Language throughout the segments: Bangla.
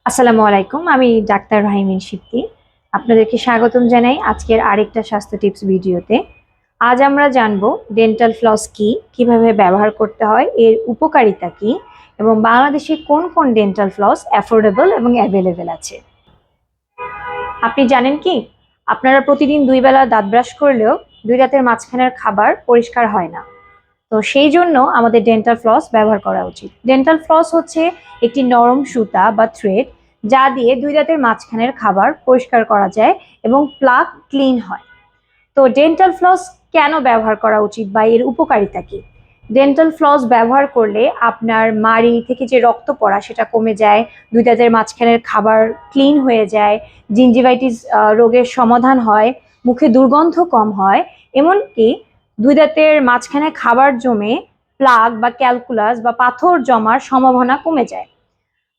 আসসালামু আলাইকুম, আমি ডাক্তার রাহিমিন শিপ্তি। আপনাদেরকে স্বাগতম জানাই আজকের আরেকটা স্বাস্থ্য টিপস ভিডিওতে। আজ আমরা জানবো ডেন্টাল ফ্লস কি, কিভাবে ব্যবহার করতে হয়, এর উপকারিতা কি এবং বাংলাদেশে কোন কোন ডেন্টাল ফ্লস অ্যাফোর্ডেবল এবং অ্যাভেলেবেল আছে। আপনি জানেন কি, আপনারা প্রতিদিন 2 বেলা দাঁত ব্রাশ করলেও 2 দাঁতের মাঝখানের খাবার পরিষ্কার হয় না। তো সেই জন্য আমাদের ডেন্টাল ফ্লস ব্যবহার করা উচিত। ডেন্টাল ফ্লস হচ্ছে একটি নরম সুতা বা থ্রেড, যা দিয়ে 2 দাঁতের মাঝখানের খাবার পরিষ্কার করা যায় এবং প্লাক ক্লিন হয়। তো ডেন্টাল ফ্লস কেন ব্যবহার করা উচিত বা এর উপকারিতা কি? ডেন্টাল ফ্লস ব্যবহার করলে আপনার মাড়ি থেকে যে রক্ত পড়া সেটা কমে যায়, 2 দাঁতের মাঝখানের খাবার ক্লিন হয়ে যায়, জিঞ্জিভাইটিস রোগের সমাধান হয়, মুখে দুর্গন্ধ কম হয়, এমনকি 2 দাঁতের মাঝখানে খাবার জমে প্লাক বা ক্যালকুলাস বা পাথর জমার সম্ভাবনা কমে যায়।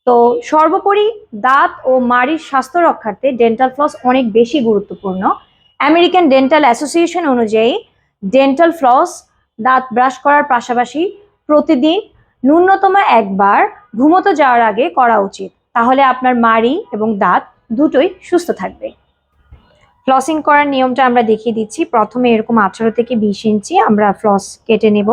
তো সর্বোপরি দাঁত ও মাড়ির স্বাস্থ্য রক্ষার্থে ডেন্টাল ফ্লস অনেক বেশি গুরুত্বপূর্ণ। আমেরিকান ডেন্টাল অ্যাসোসিয়েশন অনুযায়ী ডেন্টাল ফ্লস দাঁত ব্রাশ করার পাশাপাশি প্রতিদিন ন্যূনতম একবার ঘুমোতে যাওয়ার আগে করা উচিত। তাহলে আপনার মাড়ি এবং দাঁত দুটোই সুস্থ থাকবে। ফ্লসিং করার নিয়মটা আমরা দেখিয়ে দিচ্ছি। প্রথমে এরকম 18 থেকে 20 ইঞ্চি আমরা ফ্লস কেটে নেব,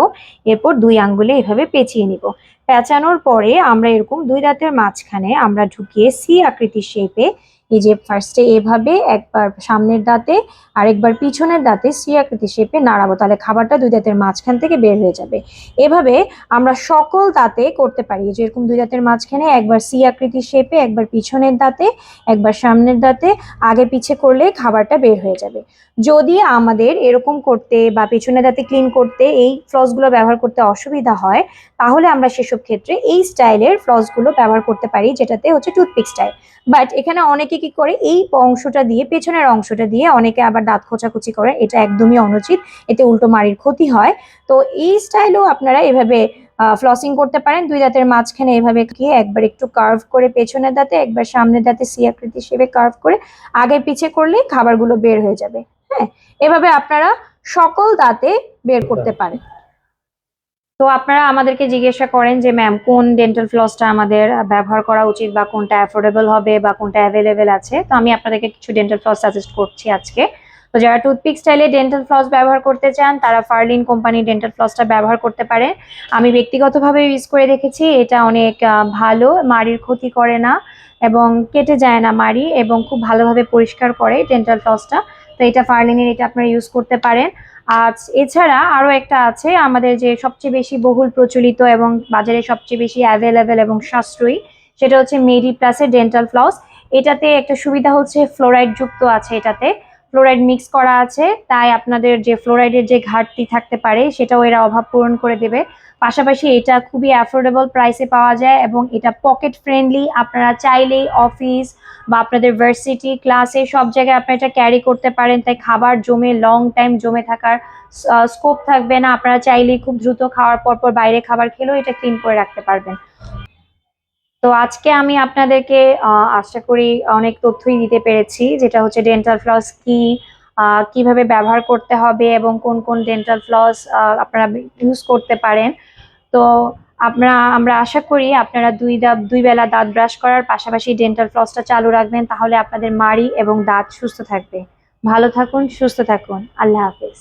এরপর 2 আঙ্গুলে এভাবে পেঁচিয়ে নিব। পেঁচানোর পরে আমরা এরকম 2 দাঁতের মাঝখানে আমরা ঢুকিয়ে সি আকৃতির শেপে, এই যে ফার্স্টে এভাবে একবার সামনের দাঁতে আর একবার পিছনের দাঁতে সি আকৃতির শেপে নাড়াবো, তাহলে খাবারটা 2 দাঁতের মাঝখান থেকে বের হয়ে যাবে। এভাবে আমরা সকল দাঁতে করতে পারি, যেরকম 2 দাঁতের মাঝখানে একবার সি আকৃতির শেপে, একবার পিছনের দাঁতে, একবার সামনের দাঁতে, আগে পিছে করলে খাবারটা বের হয়ে যাবে। যদি আমাদের এরকম করতে বা পিছনে দাঁতে ক্লিন করতে এই ফ্লসগুলো ব্যবহার করতে অসুবিধা হয়, তাহলে আমরা সেসব ক্ষেত্রে এই স্টাইলের ফ্লসগুলো ব্যবহার করতে পারি, যেটাতে হচ্ছে টুথপিক স্টাইল। বাট এখানে অনেকে কি করে, এই অংশটা দিয়ে, পেছনের অংশটা দিয়ে অনেকে আবার দাঁত খোঁচাখুচি করে, এটা একদমই অনুচিত, এতে উল্টো মাড়ির ক্ষতি হয়। তো এই স্টাইলেও আপনারা এভাবে ফ্লসিং করতে পারেন। 2 দাঁতের মাঝখানে এভাবে গিয়ে একবার একটু কার্ভ করে পেছনের দাঁতে, একবার সামনের দাঁতে সি আকৃতি হিসেবে কার্ভ করে আগে পিছে করলে খাবারগুলো বের হয়ে যাবে। হ্যাঁ, এভাবে আপনারা সকল দাঁতে বের করতে পারেন। তো আপনারা আমাদেরকে জিজ্ঞাসা করেন যে ম্যাম, কোন ডেন্টাল ফ্লসটা আমাদের ব্যবহার করা উচিত বা কোনটা অ্যাফোর্ডেবল হবে বা কোনটা অ্যাভেলেবেল আছে। তো আমি আপনাদেরকে কিছু ডেন্টাল ফ্লস সাজেস্ট করছি আজকে। তো যারা টুথপিক স্টাইলে ডেন্টাল ফ্লস ব্যবহার করতে চান, তারা ফার্লিন কোম্পানির ডেন্টাল ফ্লসটা ব্যবহার করতে পারেন। আমি ব্যক্তিগতভাবে ইউজ করে দেখেছি, এটা অনেক ভালো, মাড়ির ক্ষতি করে না এবং কেটে যায় না মাড়ি, এবং খুব ভালোভাবে পরিষ্কার করে ডেন্টাল ফ্লসটা। তো এটা ফার্লিনের, এটা আপনারা ইউজ করতে পারেন। আর এছাড়া আরো একটা আছে আমাদের, যে সবচেয়ে বেশি বহুল প্রচলিত এবং বাজারে সবচেয়ে বেশি অ্যাভেলেবেল এবং সাশ্রয়ী, সেটা হচ্ছে মেডি প্লাসের ডেন্টাল ফ্লস। এটাতে একটা সুবিধা হচ্ছে ফ্লোরাইড যুক্ত আছে, এটাতে ফ্লোরাইড মিক্স করা আছে, তাই আপনাদের যে ফ্লোরাইডের যে ঘাটতি থাকতে পারে সেটাও এরা অভাব পূরণ করে দেবে। পাশাপাশি এটা খুবই অ্যাফোর্ডেবল প্রাইসে পাওয়া যায় এবং এটা পকেট ফ্রেন্ডলি। আপনারা চাইলেই অফিস বা আপনাদের ভার্সিটি ক্লাসে সব জায়গায় আপনারা এটা ক্যারি করতে পারেন, তাই খাবার জমে লং টাইম জমে থাকার স্কোপ থাকবে না। আপনারা চাইলেই খুব দ্রুত খাওয়ার পর পর বাইরে খাবার খেলেও এটা ক্লিন করে রাখতে পারবেন। তো আজকে আমি আপনাদেরকে আশা করি অনেক তথ্যই দিতে পেরেছি, যেটা হচ্ছে ডেন্টাল ফ্লস কি, কিভাবে ব্যবহার করতে হবে এবং কোন কোন ডেন্টাল ফ্লস আপনারা ইউজ করতে পারেন। তো আমরা আশা করি আপনারা 2 বেলা দাঁত ব্রাশ করার পাশাপাশি ডেন্টাল ফ্লসটা চালু রাখবেন, তাহলে আপনাদের মাড়ি এবং দাঁত সুস্থ থাকবে। ভালো থাকুন, সুস্থ থাকুন, আল্লাহ হাফেজ।